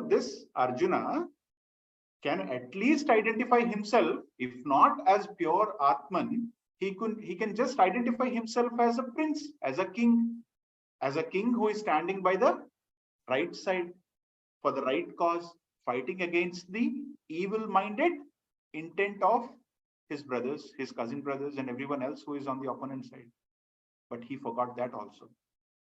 this Arjuna can at least identify himself, if not as pure Atman, he can just identify himself as a prince, as a king who is standing by the right side for the right cause, fighting against the evil-minded intent of his brothers, his cousin brothers, and everyone else who is on the opponent side. But he forgot that also.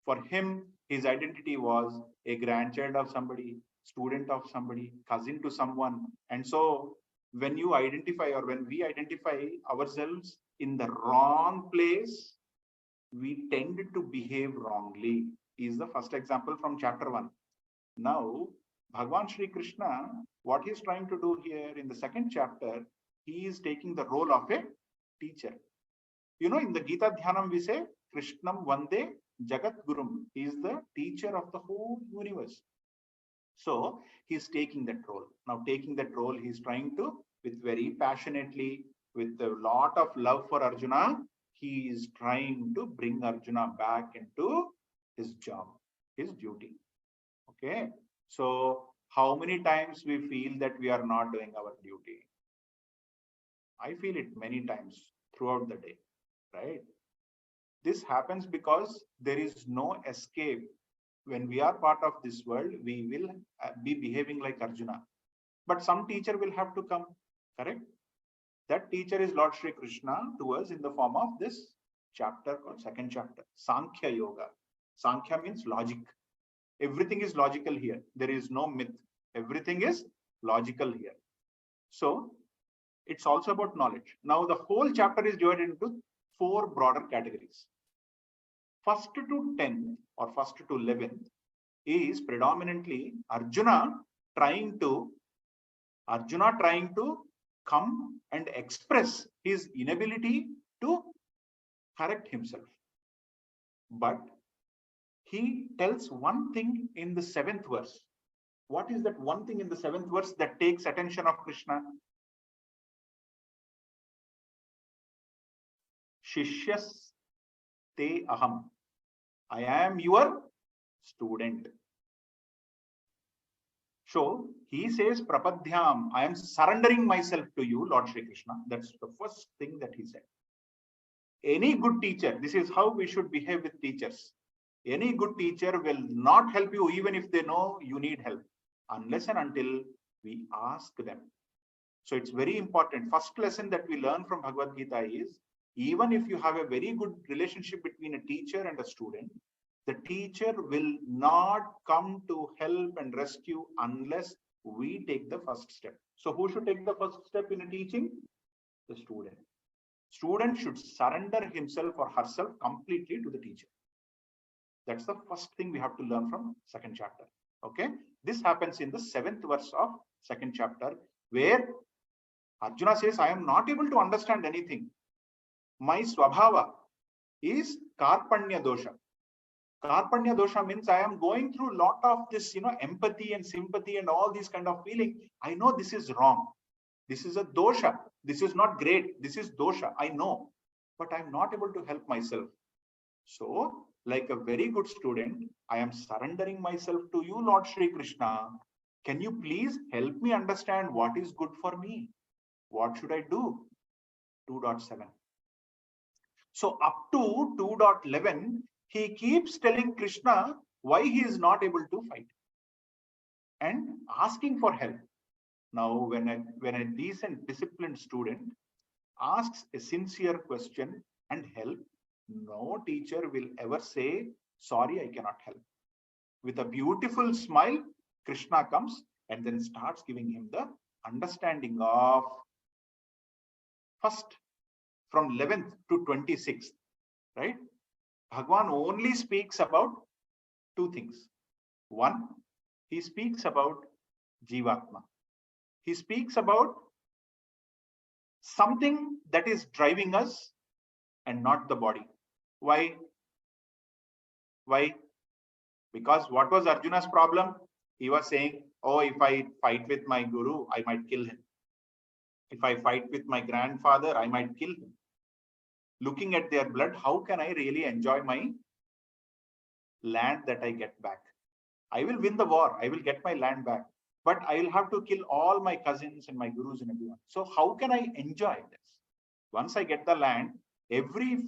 For him, his identity was a grandchild of somebody, student of somebody, cousin to someone. And so when you identify, or when we identify ourselves in the wrong place, we tend to behave wrongly. Is the first example from chapter 1. Now, Bhagavan Shri Krishna, what he is trying to do here in the second chapter, he is taking the role of a teacher. You know, in the Gita Dhyanam, we say, Krishnam Vande Jagat Gurum. He is the teacher of the whole universe. So, he is taking that role. Now, taking that role, he is trying to, with very passionately, with a lot of love for Arjuna, he is trying to bring Arjuna back into his job, his duty. Okay. So, how many times we feel that we are not doing our duty? I feel it many times throughout the day, right? This happens because there is no escape. When we are part of this world, we will be behaving like Arjuna. But some teacher will have to come, correct? That teacher is Lord Shri Krishna to us in the form of this chapter called second chapter, Sankhya Yoga. Sankhya means logic. Everything is logical here. There is no myth. Everything is logical here. So it's also about knowledge. Now the whole chapter is divided into 4 broader categories. First to 10th or first to 11th is predominantly Arjuna trying to come and express his inability to correct himself. But he tells one thing in the 7th verse. What is that one thing in the 7th verse that takes attention of Krishna? Shishyas te aham. I am your student. So he says, Prapadhyam, I am surrendering myself to you, Lord Shri Krishna. That's the first thing that he said. Any good teacher, this is how we should behave with teachers. Any good teacher will not help you even if they know you need help, unless and until we ask them. So it's very important. First lesson that we learn from Bhagavad Gita is, even if you have a very good relationship between a teacher and a student, the teacher will not come to help and rescue unless we take the first step. So who should take the first step in a teaching? The student. Student should surrender himself or herself completely to the teacher. That's the first thing we have to learn from second chapter. Okay. This happens in the 7th verse of second chapter, where Arjuna says, I am not able to understand anything. My swabhava is karpanya dosha. Karpanya dosha means I am going through a lot of this, empathy and sympathy and all these kind of feeling. I know this is wrong. This is a dosha. This is not great. This is dosha. I know, but I'm not able to help myself. So, like a very good student, I am surrendering myself to you, Lord Shri Krishna. Can you please help me understand what is good for me? What should I do? 2.7. So up to 2.11, he keeps telling Krishna why he is not able to fight and asking for help. Now, when a decent, disciplined student asks a sincere question and help, no teacher will ever say, sorry, I cannot help. With a beautiful smile, Krishna comes and then starts giving him the understanding of first from 11th to 26th, right? Bhagwan only speaks about 2 things. One, he speaks about Jivatma. He speaks about something that is driving us and not the body. Why? Why? Because what was Arjuna's problem? He was saying, oh, if I fight with my guru, I might kill him. If I fight with my grandfather, I might kill him. Looking at their blood, how can I really enjoy my land that I get back? I will win the war. I will get my land back. but I'll have to kill all my cousins and my gurus and everyone. So how can I enjoy this? Once I get the land, every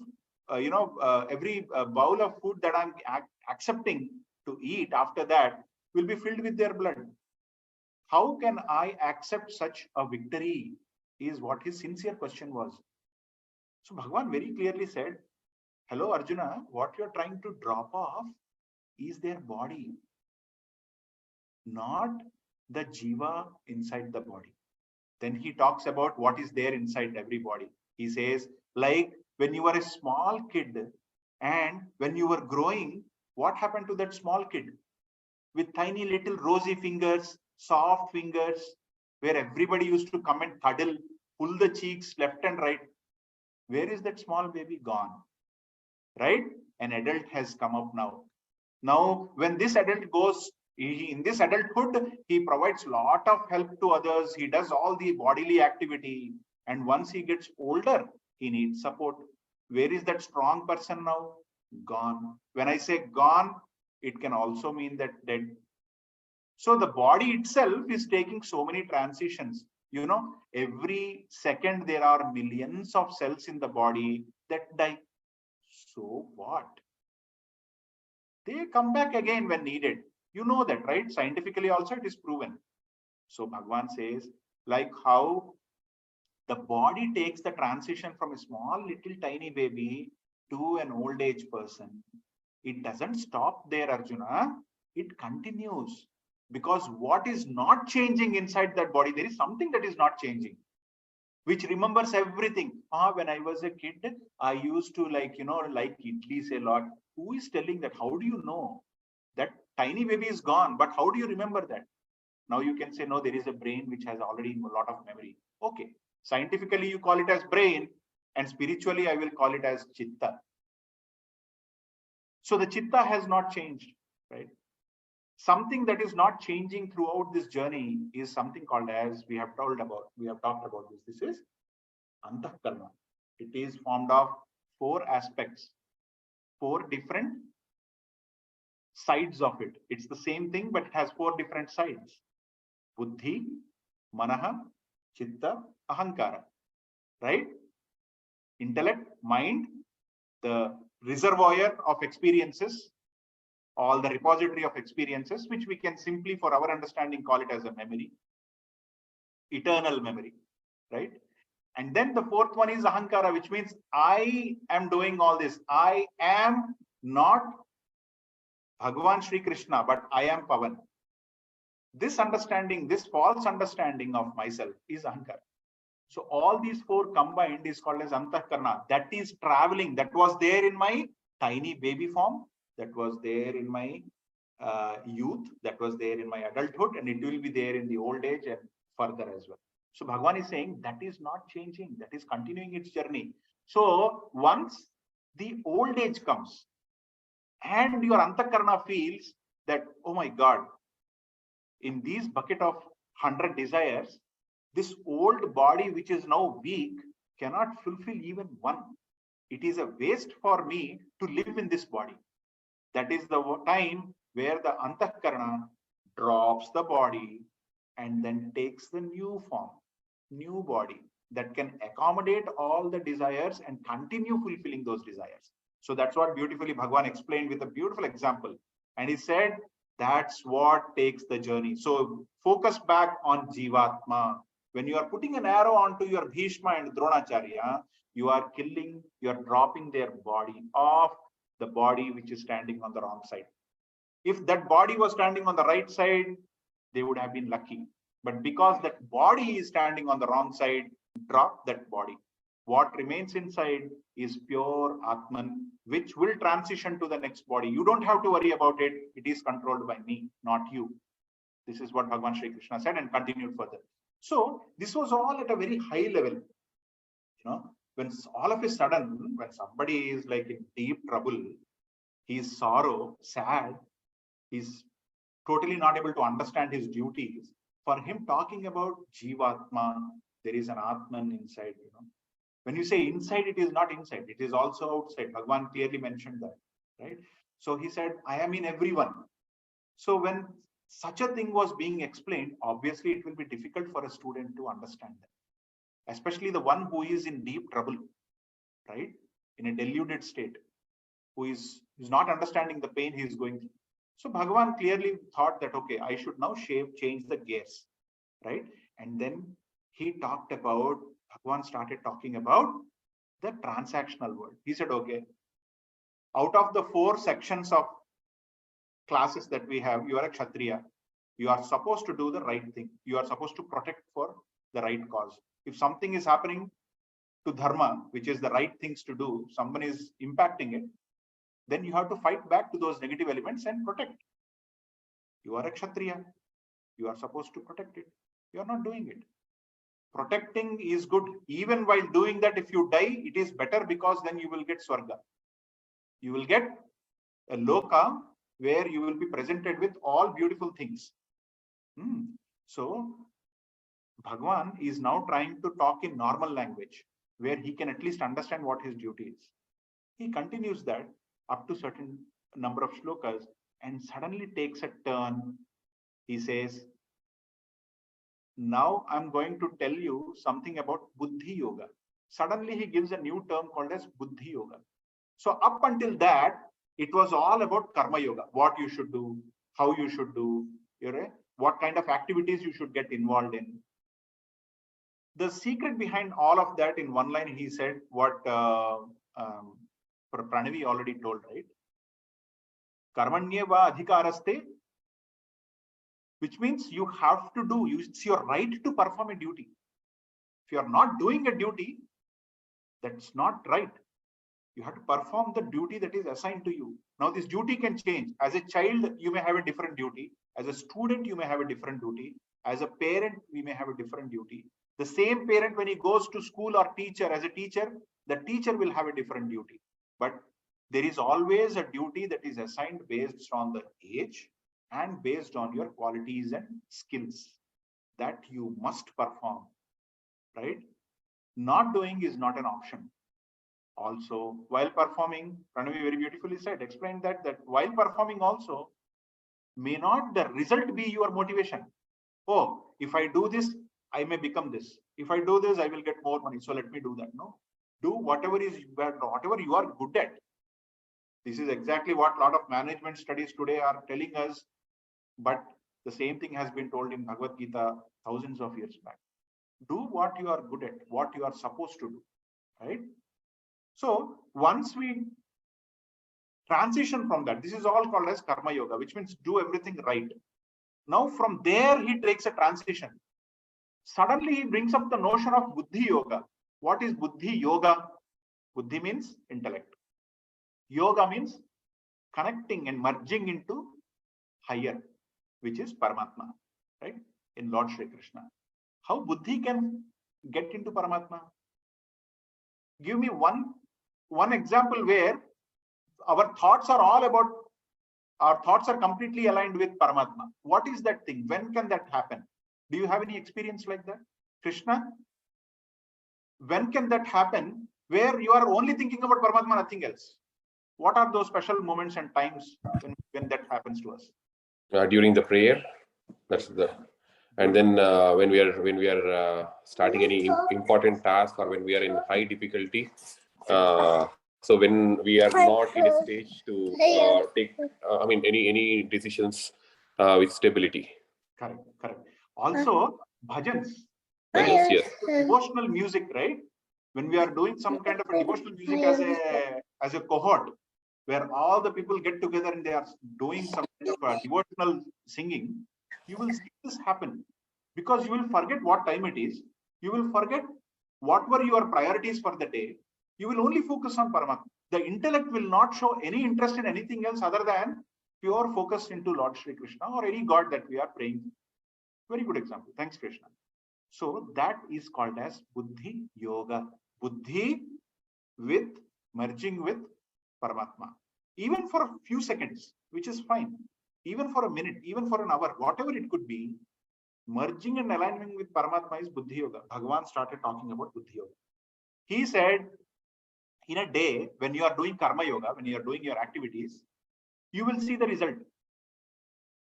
bowl of food that I'm accepting to eat after that will be filled with their blood. How can I accept such a victory? Is what his sincere question was. So Bhagavan very clearly said, hello Arjuna, what you're trying to drop off is their body, not the jiva inside the body. Then he talks about what is there inside every body. He says, like when you were a small kid and when you were growing, what happened to that small kid with tiny little rosy fingers, soft fingers, where everybody used to come and cuddle, pull the cheeks left and right? Where is that small baby gone? Right? An adult has come up now. Now, when this adult goes, in this adulthood, he provides a lot of help to others. He does all the bodily activity. And once he gets older, he needs support. Where is that strong person now? Gone. When I say gone, it can also mean that dead. So the body itself is taking so many transitions. You know, every second there are millions of cells in the body that die. So what? They come back again when needed. You know that, right? Scientifically also it is proven. So Bhagavan says, like how the body takes the transition from a small little tiny baby to an old age person. It doesn't stop there, Arjuna. It continues. Because what is not changing inside that body, there is something that is not changing, which remembers everything. When I was a kid, I used to like idlis a lot. Who is telling that? How do you know? That tiny baby is gone, but how do you remember that? Now you can say, no, there is a brain which has already a lot of memory. Okay. Scientifically, you call it as brain, and spiritually, I will call it as chitta. So the chitta has not changed, right? Something that is not changing throughout this journey is something called as we have talked about this. This is Antahkarana. It is formed of 4 aspects, 4 different sides of it. It's the same thing, but it has 4 different sides. Buddhi, Manaha, Chitta, Ahankara. Right? Intellect, mind, the reservoir of experiences, all the repository of experiences, which we can simply, for our understanding, call it as a memory, eternal memory, right? And then the 4th one is Ahankara, which means I am doing all this. I am not Bhagavan Sri Krishna, but I am Pavan. This understanding, this false understanding of myself is Ahankara. So all these 4 combined is called as Antahkarana. That is traveling. That was there in my tiny baby form. That was there in my youth. That was there in my adulthood. And it will be there in the old age and further as well. So Bhagavan is saying that is not changing. That is continuing its journey. So once the old age comes and your Antahkarana feels that, oh my God, in these bucket of 100 desires, this old body, which is now weak, cannot fulfill even one. It is a waste for me to live in this body. That is the time where the Antahkarana drops the body and then takes the new form, new body that can accommodate all the desires and continue fulfilling those desires. So that's what beautifully Bhagavan explained with a beautiful example. And he said, that's what takes the journey. So focus back on Jivatma. When you are putting an arrow onto your Bhishma and Dronacharya, you are killing, you are dropping their body off the body which is standing on the wrong side. If that body was standing on the right side, they would have been lucky. But because that body is standing on the wrong side, drop that body. What remains inside is pure Atman, which will transition to the next body. You don't have to worry about it. It is controlled by me, not you. This is what Bhagavan Sri Krishna said and continued further. So this was all at a very high level. You know, when all of a sudden, when somebody is like in deep trouble, he's sorrow, sad, he's totally not able to understand his duties. For him talking about Jivatma, there is an Atman inside, you know. When you say inside, it is not inside, it is also outside. Bhagavan clearly mentioned that, right? So he said, I am in everyone. So when such a thing was being explained, obviously it will be difficult for a student to understand that, especially the one who is in deep trouble, right? In a deluded state, who is not understanding the pain he is going through. So Bhagavan clearly thought that, okay, I should now change the gears, right? And then he talked about, Bhagavan started talking about the transactional world. He said, okay, out of the 4 sections of classes that we have, you are a Kshatriya. You are supposed to do the right thing. You are supposed to protect for the right cause. If something is happening to dharma, which is the right things to do, someone is impacting it, then you have to fight back to those negative elements and protect. You are a Kshatriya. You are supposed to protect it. You are not doing it. Protecting is good. Even while doing that, if you die, it is better, because then you will get Swarga. You will get a loka where you will be presented with all beautiful things. So Bhagwan is now trying to talk in normal language, where he can at least understand what his duty is. He continues that up to certain number of shlokas and suddenly takes a turn. He says, now I'm going to tell you something about Buddhi Yoga. Suddenly he gives a new term called as Buddhi Yoga. So up until that, it was all about Karma Yoga, what you should do, how you should do, what kind of activities you should get involved in. The secret behind all of that, in one line, he said what Pranavi already told, right? Karmanye va adhikaraste, which means you have to do, it's your right to perform a duty. If you are not doing a duty, that's not right. You have to perform the duty that is assigned to you. Now, this duty can change. As a child, you may have a different duty. As a student, you may have a different duty. As a parent, we may have a different duty. The same parent, when he goes to school or teacher, as a teacher, the teacher will have a different duty. But there is always a duty that is assigned based on the age and based on your qualities and skills that you must perform, right? Not doing is not an option. Also, while performing, Pranavi very beautifully said, explained that while performing also, may not the result be your motivation. Oh, if I do this, I may become this. If I do this, I will get more money. So let me do that. No, do whatever you are good at. This is exactly what a lot of management studies today are telling us. But the same thing has been told in Bhagavad Gita thousands of years back. Do what you are good at, what you are supposed to do, right? So once we transition from that, this is all called as Karma Yoga, which means do everything right. Now from there, he takes a transition. Suddenly he brings up the notion of Buddhi Yoga. What is Buddhi Yoga? Buddhi means intellect. Yoga means connecting and merging into higher, which is Paramatma, right? In Lord Shri Krishna. How Buddhi can get into Paramatma? Give me one example where our thoughts are all about, our thoughts are completely aligned with Paramatma. What is that thing? When can that happen? Do you have any experience like that? Krishna, when can that happen where you are only thinking about Paramatma, nothing else? What are those special moments and times when that happens to us? During the prayer, that's the, and then when we are starting any important task, or when we are in high difficulty. So when we are not in a stage to take, any decisions with stability. Correct. Also, bhajans. Yes. Devotional music, right? When we are doing some kind of a devotional music as a cohort, where all the people get together and they are doing some kind of a devotional singing, you will see this happen, because you will forget what time it is. You will forget what were your priorities for the day. You will only focus on Paramatma. The intellect will not show any interest in anything else other than pure focus into Lord Shri Krishna or any God that we are praying. Very good example. Thanks, Krishna. So that is called as Buddhi Yoga. Buddhi with merging with Paramatma. Even for a few seconds, which is fine. Even for a minute, even for an hour, whatever it could be, merging and aligning with Paramatma is Buddhi Yoga. Bhagavan started talking about Buddhi Yoga. He said, in a day, when you are doing Karma Yoga, when you are doing your activities, you will see the result.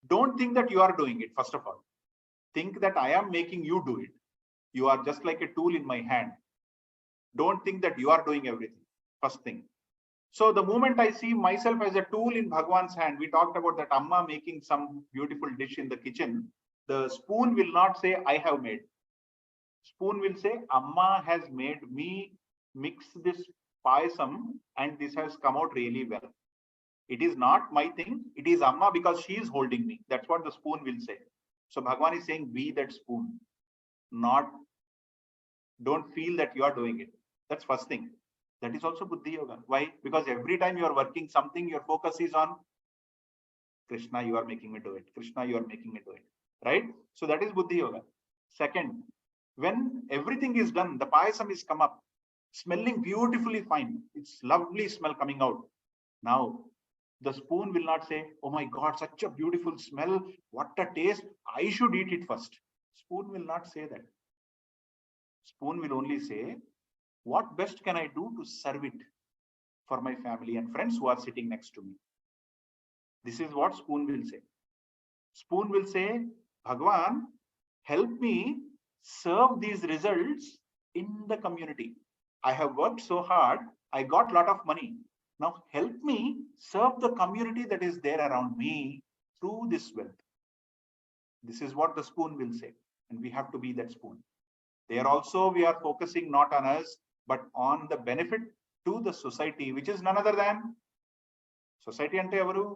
Don't think that you are doing it, first of all. Think that I am making you do it. You are just like a tool in my hand. Don't think that you are doing everything, first thing. So the moment I see myself as a tool in Bhagwan's hand, we talked about that Amma making some beautiful dish in the kitchen. The spoon will not say, I have made. Spoon will say, Amma has made me mix this payasam and this has come out really well. It is not my thing. It is Amma because she is holding me. That's what the spoon will say. So Bhagwan is saying, be that spoon. Don't feel that you are doing it. That's first thing. That is also Buddhi Yoga. Why? Because every time you are working something, your focus is on Krishna, you are making me do it. Krishna, you are making me do it. Right? So that is Buddhi Yoga. Second, when everything is done, the payasam is come up, smelling beautifully fine. It's lovely smell coming out. Now, the spoon will not say, oh my God, such a beautiful smell. What a taste. I should eat it first. Spoon will not say that. Spoon will only say, what best can I do to serve it for my family and friends who are sitting next to me? This is what spoon will say. Spoon will say, Bhagwan, help me serve these results in the community. I have worked so hard. I got a lot of money. Now help me serve the community that is there around me through this wealth. This is what the spoon will say. And we have to be that spoon. There also we are focusing not on us, but on the benefit to the society, which is none other than society ante avaru.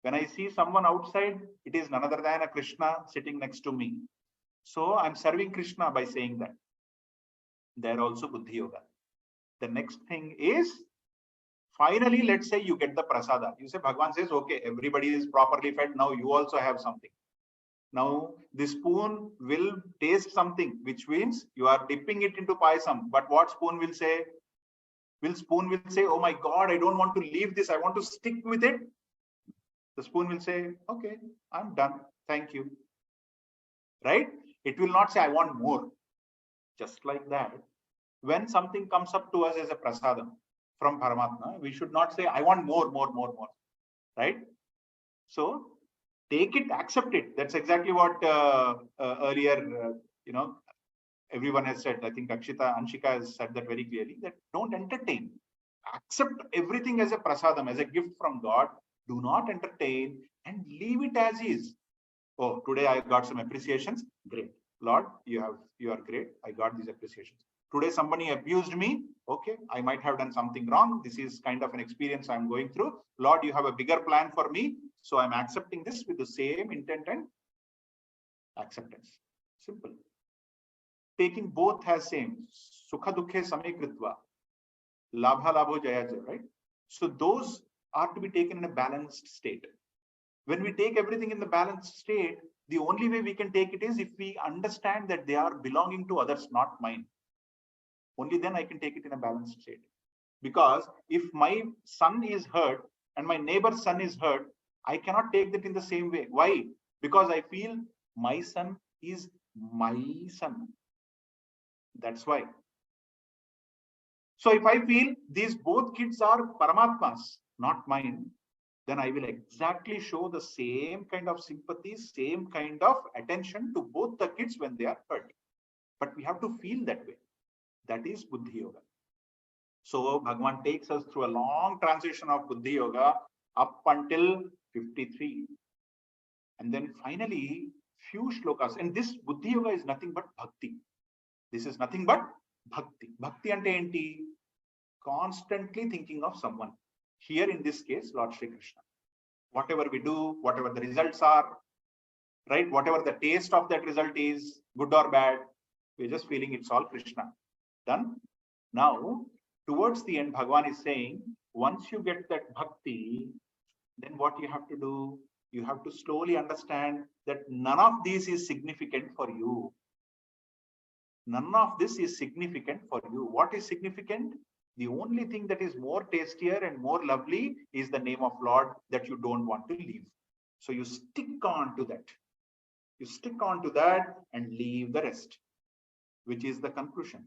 When I see someone outside, it is none other than a Krishna sitting next to me. So I'm serving Krishna by saying that. There also Buddhi Yoga. The next thing is, finally, let's say you get the prasada. You say, Bhagwan says, okay, everybody is properly fed. Now you also have something. Now the spoon will taste something, which means you are dipping it into payasam. But what spoon will say? Spoon will say, oh my God, I don't want to leave this. I want to stick with it. The spoon will say, okay, I'm done. Thank you. Right? It will not say, I want more. Just like that. When something comes up to us as a prasadam from Paramatma, we should not say, I want more. Right? So take it, accept it. That's exactly what earlier, everyone has said. I think Anshika has said that very clearly, that don't entertain. Accept everything as a prasadam, as a gift from God. Do not entertain and leave it as is. Oh, today I got some appreciations. Great. Lord, you are great. I got these appreciations. Today somebody abused me. Okay, I might have done something wrong. This is kind of an experience I'm going through. Lord, you have a bigger plan for me. So I'm accepting this with the same intent and acceptance. Simple. Taking both as same. Sukha dukhe same kritva. Labha labho jaya jaya, right? So those are to be taken in a balanced state. When we take everything in the balanced state, the only way we can take it is if we understand that they are belonging to others, not mine. Only then I can take it in a balanced state. Because if my son is hurt and my neighbor's son is hurt, I cannot take that in the same way. Why? Because I feel my son is my son. That's why. So if I feel these both kids are Paramatmas, not mine, then I will exactly show the same kind of sympathy, same kind of attention to both the kids when they are hurt. But we have to feel that way. That is Buddhi Yoga. So Bhagwan takes us through a long transition of Buddhi Yoga up until 53. And then finally, few shlokas. And this Buddhi Yoga is nothing but bhakti. This is nothing but bhakti. Bhakti ante enti? Constantly thinking of someone. Here in this case, Lord Shri Krishna. Whatever we do, whatever the results are, right? Whatever the taste of that result is, good or bad, we're just feeling it's all Krishna. Done? Now, towards the end, Bhagwan is saying, once you get that bhakti, then what you have to do? You have to slowly understand that none of these is significant for you. None of this is significant for you. What is significant? The only thing that is more tastier and more lovely is the name of Lord that you don't want to leave. So you stick on to that. You stick on to that and leave the rest, which is the conclusion.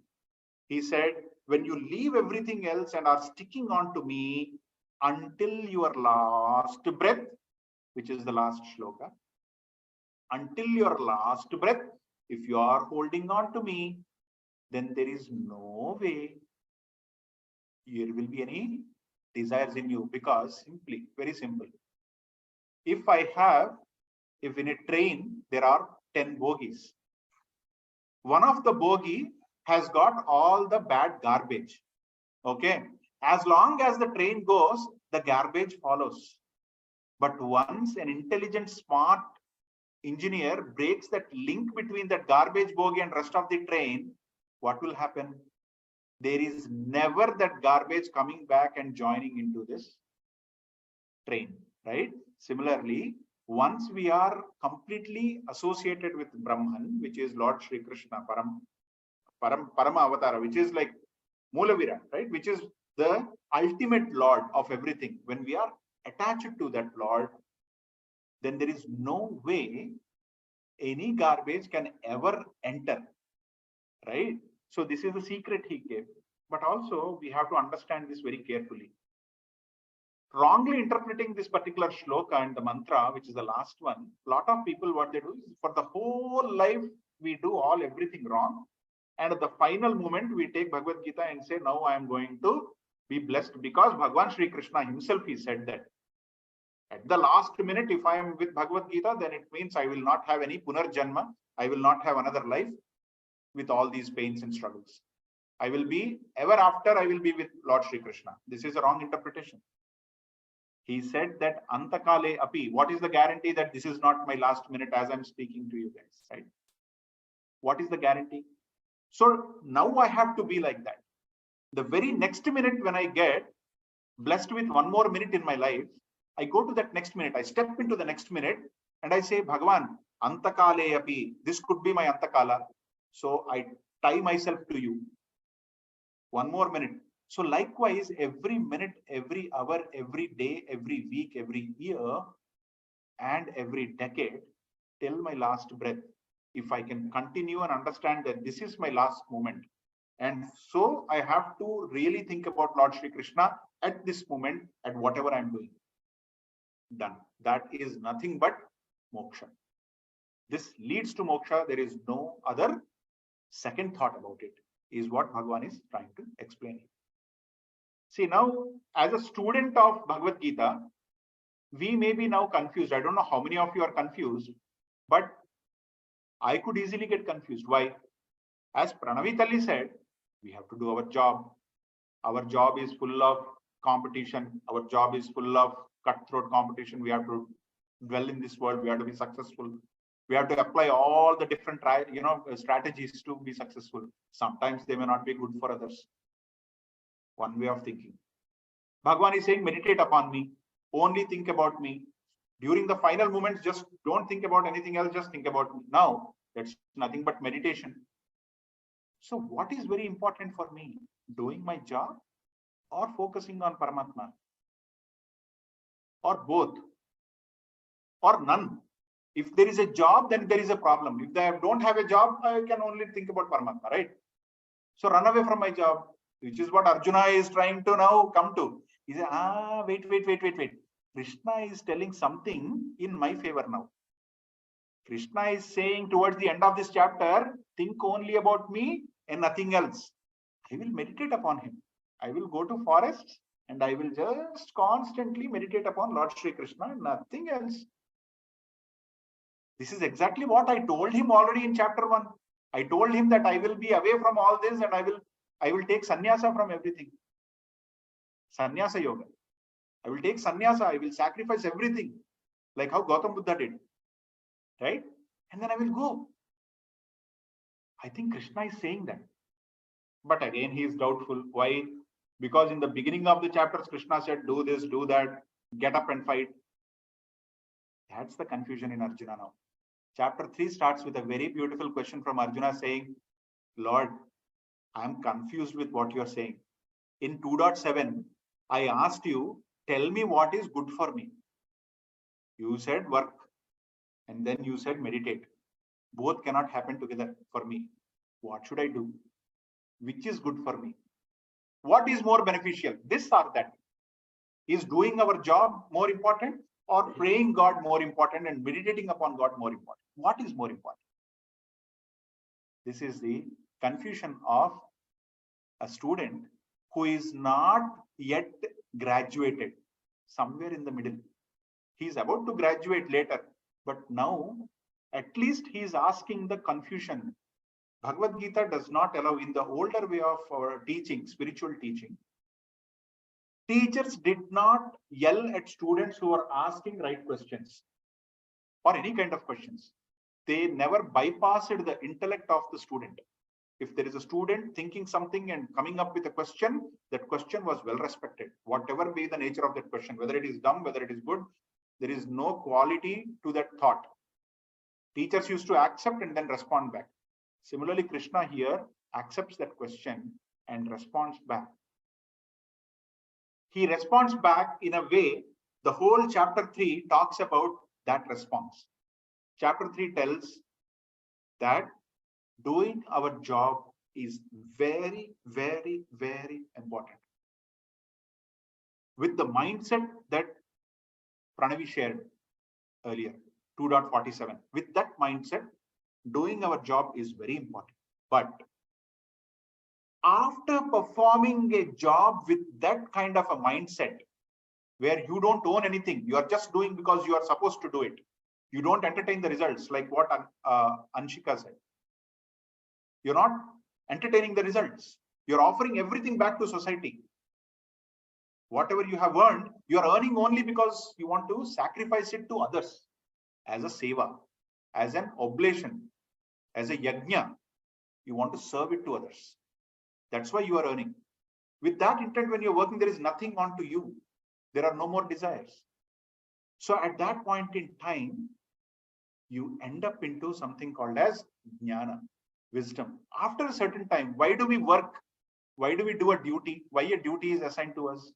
He said, when you leave everything else and are sticking on to me until your last breath, which is the last shloka, until your last breath, if you are holding on to me, then there is no way there will be any desires in you, because simply, very simple. If in a train, there are 10 bogies. One of the bogie has got all the bad garbage. Okay. As long as the train goes, the garbage follows. But once an intelligent, smart engineer breaks that link between that garbage bogie and rest of the train, what will happen? There is never that garbage coming back and joining into this train, right? Similarly, once we are completely associated with Brahman, which is Lord Shri Krishna, Parama Avatara, which is like Moolavira, right? Which is the ultimate Lord of everything. When we are attached to that Lord, then there is no way any garbage can ever enter, right? So this is the secret he gave. But also we have to understand this very carefully. Wrongly interpreting this particular shloka and the mantra, which is the last one, a lot of people, what they do is, for the whole life, we do everything wrong. And at the final moment, we take Bhagavad Gita and say, now I am going to be blessed, because Bhagwan Shri Krishna himself, he said that. At the last minute, if I am with Bhagavad Gita, then it means I will not have any punarjanma. I will not have another life with all these pains and struggles. I will be, ever after, I will be with Lord Shri Krishna. This is a wrong interpretation. He said that Antakale api. What is the guarantee that this is not my last minute as I'm speaking to you guys, right? What is the guarantee? So now I have to be like that. The very next minute when I get blessed with one more minute in my life, I go to that next minute, I step into the next minute and I say, Bhagavan, Antakale api. This could be my Antakala. So I tie myself to you. One more minute. So likewise, every minute, every hour, every day, every week, every year, and every decade, till my last breath, if I can continue and understand that this is my last moment. And so I have to really think about Lord Shri Krishna at this moment, at whatever I'm doing. Done. That is nothing but moksha. This leads to moksha. There is no other second thought about it, is what Bhagavan is trying to explain. See, now, as a student of Bhagavad Gita, we may be now confused. I don't know how many of you are confused, but I could easily get confused. Why? As Pranavi Talli said, we have to do our job. Our job is full of competition. Our job is full of cutthroat competition. We have to dwell in this world. We have to be successful. We have to apply all the different strategies to be successful. Sometimes they may not be good for others. One way of thinking. Bhagavan is saying, meditate upon me. Only think about me. During the final moments, just don't think about anything else. Just think about me. Now, that's nothing but meditation. So what is very important for me? Doing my job or focusing on Paramatma? Or both? Or none? If there is a job, then there is a problem. If I don't have a job, I can only think about Paramatma, right? So run away from my job, which is what Arjuna is trying to now come to. He says, wait. Krishna is telling something in my favor now. Krishna is saying towards the end of this chapter, think only about me and nothing else. I will meditate upon him. I will go to forests and I will just constantly meditate upon Lord Shri Krishna and nothing else. This is exactly what I told him already in chapter 1. I told him that I will be away from all this and I will take sannyasa from everything. Sannyasa yoga. I will take sannyasa. I will sacrifice everything, like how Gautam Buddha did, right? And then I will go. I think Krishna is saying that. But again, he is doubtful. Why? Because in the beginning of the chapters, Krishna said, do this, do that, get up and fight. That's the confusion in Arjuna now. Chapter 3 starts with a very beautiful question from Arjuna saying, Lord, I am confused with what you are saying. In 2.7, I asked you, tell me what is good for me. You said work, and then you said meditate. Both cannot happen together for me. What should I do? Which is good for me? What is more beneficial? This or that? Is doing our job more important or praying God more important and meditating upon God more important? What is more important? This is the confusion of a student who is not yet graduated, somewhere in the middle. He is about to graduate later, but now at least he is asking the confusion. Bhagavad Gita does not allow, in the older way of our teaching, spiritual teaching, teachers did not yell at students who are asking right questions or any kind of questions. They never bypassed the intellect of the student. If there is a student thinking something and coming up with a question, that question was well respected, whatever be the nature of that question, whether it is dumb, whether it is good, there is no quality to that thought. Teachers used to accept and then respond back. Similarly, Krishna here accepts that question and responds back. He responds back in a way, the whole chapter 3 talks about that response. Chapter 3 tells that doing our job is very, very, very important. With the mindset that Pranavi shared earlier, 2.47, with that mindset, doing our job is very important. But after performing a job with that kind of a mindset, where you don't own anything, you are just doing because you are supposed to do it. You don't entertain the results, like what Anshika said. You're not entertaining the results. You're offering everything back to society. Whatever you have earned, you are earning only because you want to sacrifice it to others as a seva, as an oblation, as a yajna. You want to serve it to others. That's why you are earning. With that intent, when you're working, there is nothing onto you. There are no more desires. So at that point in time, you end up into something called as jnana, wisdom. After a certain time, why do we work? Why do we do a duty? Why a duty is assigned to us?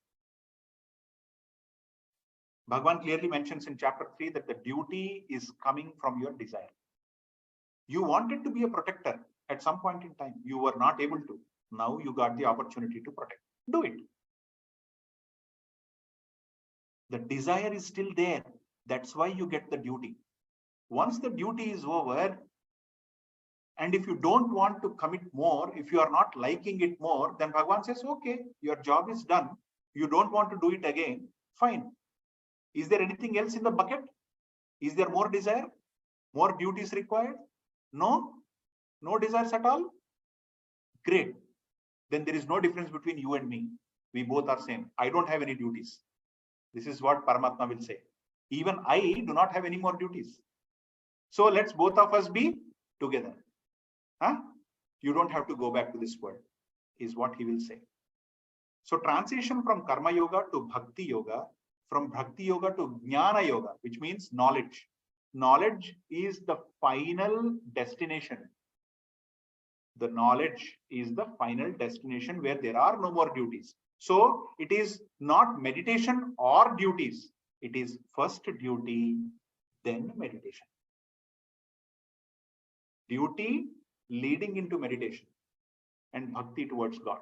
Bhagavan clearly mentions in chapter 3 that the duty is coming from your desire. You wanted to be a protector at some point in time. You were not able to. Now you got the opportunity to protect. Do it. The desire is still there. That's why you get the duty. Once the duty is over, and if you don't want to commit more, if you are not liking it more, then Bhagavan says, okay, your job is done. You don't want to do it again. Fine. Is there anything else in the bucket? Is there more desire? More duties required? No? No desires at all? Great. Then there is no difference between you and me. We both are same. I don't have any duties. This is what Paramatma will say. Even I do not have any more duties. So let's both of us be together. Huh? You don't have to go back to this world, is what he will say. So transition from Karma Yoga to Bhakti Yoga, from Bhakti Yoga to Jnana Yoga, which means knowledge. Knowledge is the final destination. The knowledge is the final destination where there are no more duties. So it is not meditation or duties. It is first duty, then meditation. Duty leading into meditation and bhakti towards God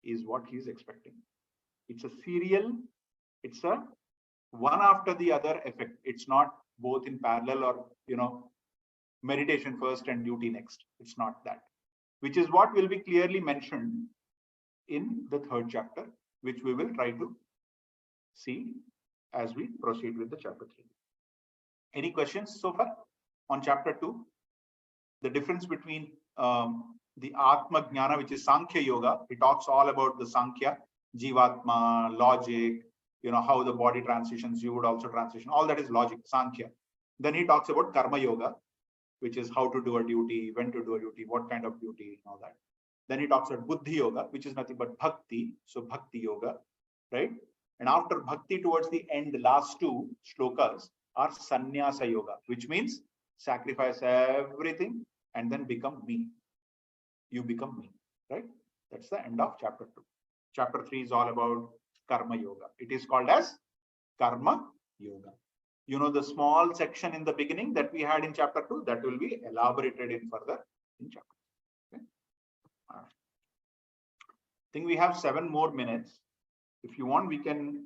is what he is expecting. It's a serial, it's a one after the other effect. It's not both in parallel or, meditation first and duty next. It's not that, which is what will be clearly mentioned in the 3rd chapter, which we will try to see as we proceed with the chapter 3. Any questions so far on chapter 2? The difference between the Atma Jnana, which is Sankhya Yoga, it talks all about the Sankhya, Jivatma, logic, how the body transitions, you would also transition, all that is logic, Sankhya. Then he talks about Karma Yoga, which is how to do a duty, when to do a duty, what kind of duty, and all that. Then he talks about Buddhi Yoga, which is nothing but Bhakti, so Bhakti Yoga, right? And after Bhakti, towards the end, the last 2 shlokas are Sannyasa Yoga, which means sacrifice everything and then become me. You become me, right? That's the end of chapter 2. Chapter 3 is all about Karma Yoga. It is called as Karma Yoga. The small section in the beginning that we had in chapter 2, that will be elaborated in further in chapter. Okay. I think we have 7 more minutes. If you want, we can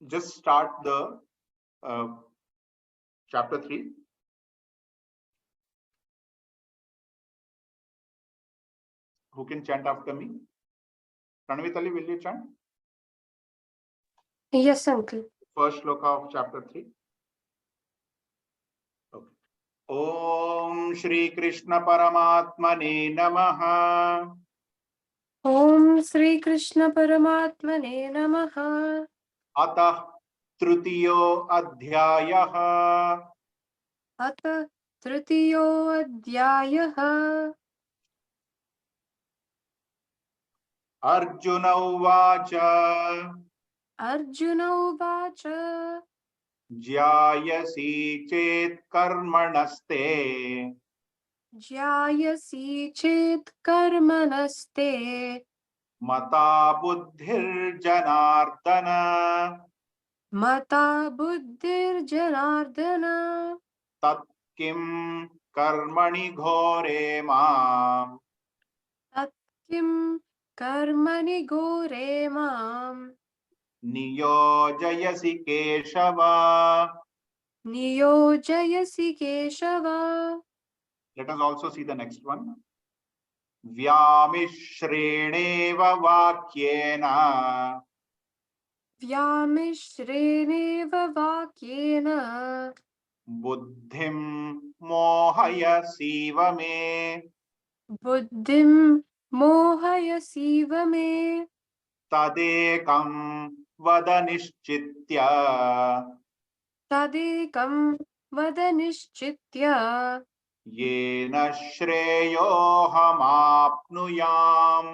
just start the chapter 3. Who can chant after me? Pranavitali, will you chant? Yes, uncle. First shloka of chapter 3. Okay. Om Shri Krishna Paramatmane Namaha. Om Shri Krishna Paramatmane Namaha. Atah Tritiyo Adhyayah. Atha Tritiyo Adhyayah. Arjuna Uvacha. Arjuna Uvacha. Jyayasi Chet Karmanaste. Jyayasi Chet Karmanaste. Mata Buddhir Janardana. Mata Buddhir Janardana. Tat Kim Karmani Ghore Mam. Tat Kim Karmani Gore Mam. Niyojayasi Keshava. Niyojayasi Keshava. Let us also see the next one. Vyamishreneva Vakyena. Vyamishreneva Vakyena. Buddhim Mohayasiva Me. Buddhim Mohayasiva Me. Tadekam Vada Nishchitya. Tadekam Vada Nishchitya. Yena Shreyohamapnuyam.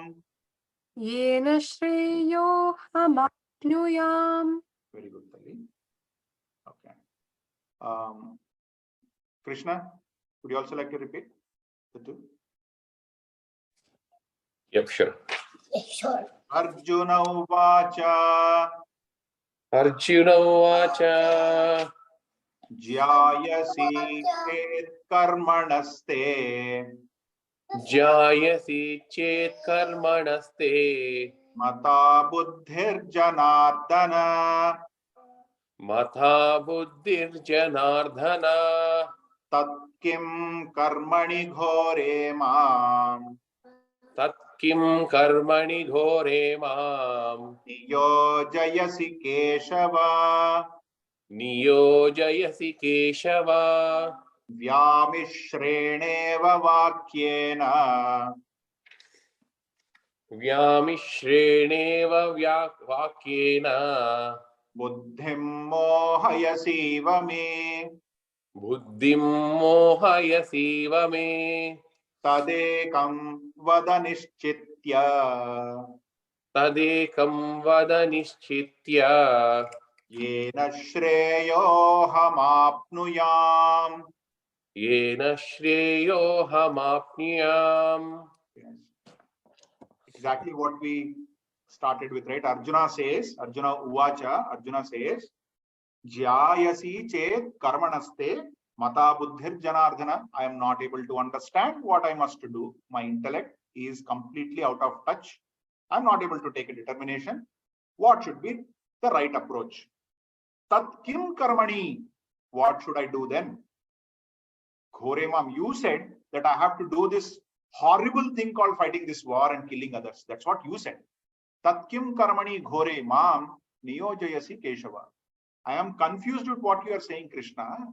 Yena Shreyo Hamapnuyam. Very good, Tali. Okay. Krishna, would you also like to repeat the two? Yep, sure. Sure. Arjuna Uvacha. Arjuna Uvacha. Jyayasi Chet Karmanaste. Jayasi Chet Karmanaste. Mata Buddhir Janardana. Matha Buddhir Janardhana. Tat Kim Karmani Ghore Mam. Tat Kim Karmani Ghore Mam. Niyojayasi Keshava. Niyojayasi Keshava. Vyamishreneva Vakyena. Vyamishreneva Vakyena. Buddhim Mohayasiva Me. Buddhim Mohayasiva Me. Tadekam Vada Nishchitya. Tadekam Vada Nishchitya. Yena Shreyohamapnuyam. Yena Shreyohamapniyam. Exactly what we started with, right? Arjuna says, Jyayasi Chet Karmanaste Mata Buddhir Janardhana. I am not able to understand what I must do. My intellect is completely out of touch. I am not able to take a determination. What should be the right approach? Tat Kim Karmani. What should I do then? Ghore Mam, you said that I have to do this horrible thing called fighting this war and killing others. That's what you said. Tat Kim Karmani Ghore Mam Niyojayasi Keshava. I am confused with what you are saying, Krishna.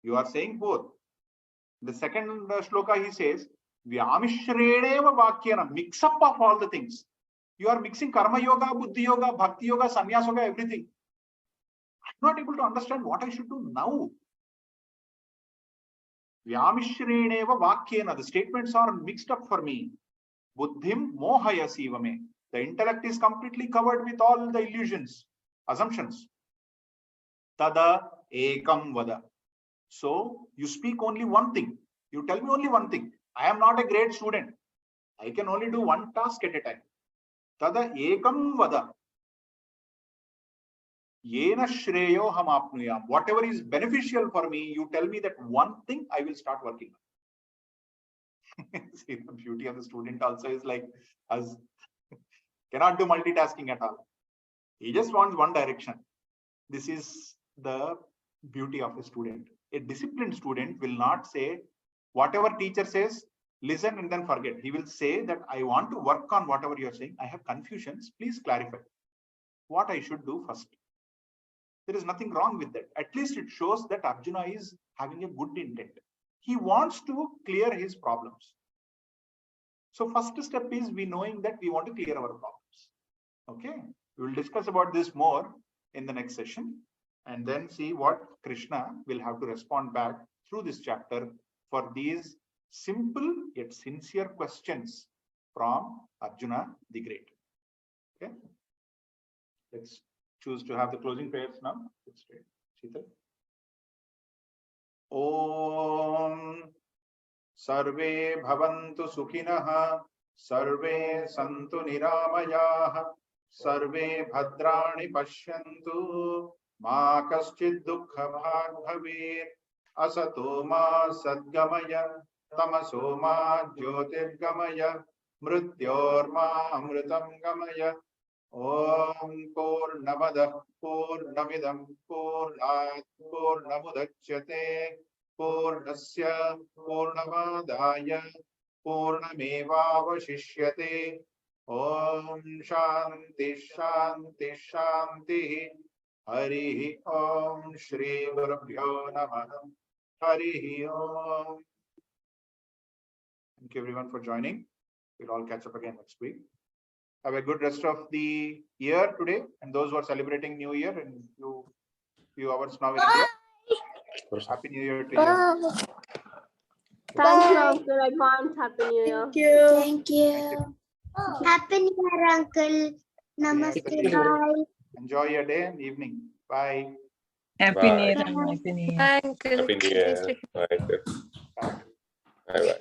You are saying both. The second shloka he says, Vyamishreneva Vakyana, mix up of all the things. You are mixing Karma Yoga, Buddhi Yoga, Bhakti Yoga, Sannyas Yoga, everything. I'm not able to understand what I should do now. Vyamishreneva Vakyana, the statements are mixed up for me. Buddhim Mohayasiva Me. The intellect is completely covered with all the illusions, assumptions. Tada ekam vada. So you speak only one thing. You tell me only one thing. I am not a great student. I can only do one task at a time. Tada ekam vada. Yena shreyo hamapnuyam. Whatever is beneficial for me, you tell me that one thing, I will start working on. See, the beauty of the student also is like us. Cannot do multitasking at all. He just wants one direction. This is the beauty of a student. A disciplined student will not say, whatever teacher says, listen and then forget. He will say that I want to work on whatever you're saying. I have confusions. Please clarify what I should do first. There is nothing wrong with that. At least it shows that Arjuna is having a good intent. He wants to clear his problems. So first step is we knowing that we want to clear our problems. Okay, we will discuss about this more in the next session, and then see what Krishna will have to respond back through this chapter for these simple yet sincere questions from Arjuna the Great. Okay, let's choose to have the closing prayers now. Let's pray. Sheetal. Om Sarve Bhavantu Sukhinah, Sarve Santu Niramayah, Sarve Bhadrani Pashyantu, Ma Kaschid Dukkha Bhag Bhavet, Asato Ma Sadgamaya, Tamaso Ma Jyotirgamaya, Mrityor Ma Amritam Gamaya. Om Purnamada Purnamidam Purnat Purnamudachyate Purnasya Purnamadaya Purnamevavashishyate. Om Shanti Shanti Shanti. Harihi Om Shri Gurubhyo Namah. Harihi Om. Thank you everyone for joining. We'll all catch up again next week. Have a good rest of the year today, and those who are celebrating New Year in few hours now in India. Happy New Year to you. Thank you, Uncle. I can't. Happy New Year. Thank you. Thank you. Happy New Year, Uncle. Namaste. Bye. Enjoy your day and evening. Bye. Happy Bye. New Year. Happy New Year. Thank you. Happy New Year. Bye. Bye.